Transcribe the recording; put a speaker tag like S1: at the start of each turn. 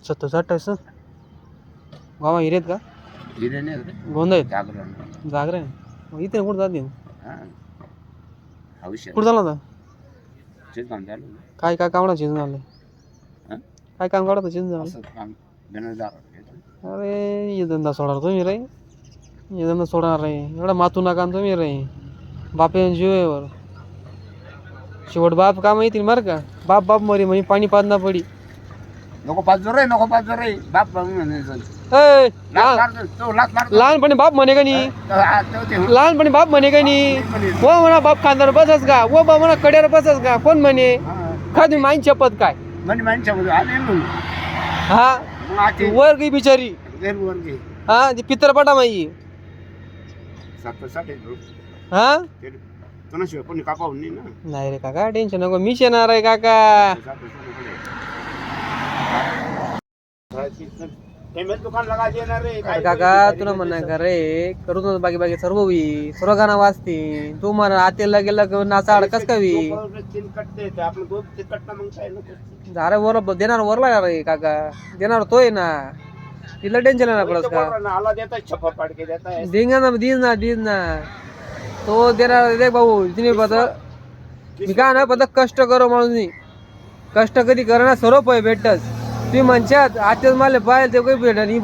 S1: 27 28 गावा हिरेत का
S2: हिरे नाही रे,
S1: गोंद आहेत
S2: जागरण.
S1: जागरे मग इथे कुठं जाते
S2: हा. हौशी आहे.
S1: कुठं झाला होता
S2: तेच काम चालू आहे.
S1: काय काय कामडा चिंच झालं
S2: हा?
S1: काय काम काढत चिंच झालं
S2: असंच काम बेनरदार आहे.
S1: अरे ये धंदा सोडणार तुम्ही रे ये धंदा सोडणार रे एवढा मातू नका ना तुम्ही रे बाप येऊन जीवेवर शेवट बाप काम येतील बरं का बाप बाप मरी म्हणजे पाणी पाजना पडी
S2: नको पाच रे, नको पाच रे. बाप म्हणायचं.
S1: ए,
S2: लाथ मारतो, तो लाथ मारतो.
S1: लहानपणी बाप म्हणे का नाही
S2: तो ते
S1: लहानपणी बाप म्हणे का नाही हो म्हणा बाप खांद्यावर बसस का वो बाप म्हणा कड्यावर बसस का कोण म्हणे का तुम्ही माईन शपथ काय
S2: म्हणे माणसा बोलू आले म्हणून
S1: हा
S2: मग आते
S1: वर गई बिचारी
S2: वर घे
S1: हा ती पित्रपटा माई
S2: 7-8
S1: हा
S2: कोणाशिवाय कोणी कापावून नाही ना.
S1: नाही रे काका टेन्शन नको मीच येणार आहे काका
S2: दुकान लगा देणार रे.
S1: अरे काका तुला म्हणा का रे करून बाकी बाकी सर्व होई सर्व गाणं वाचतील तू म्हणा आतेला गेला नाचा अडकस का होई
S2: कटते आपलं दूध ते कटणं मग काय नको.
S1: अरे वर देणार वरला रे काका देणार तोय ना तिला टेन्शन नाही पडत का
S2: आला देता छप्पर पाडके देता
S1: देंगा ना दीज ना तो देणार देख भाऊ तिने मी काय ना पता कष्ट करो म्हणून कष्ट कधी करणार सर्व पै भेटतच तुम्ही म्हणशात आतेच मला पाहिजे ते काही भेटा नाही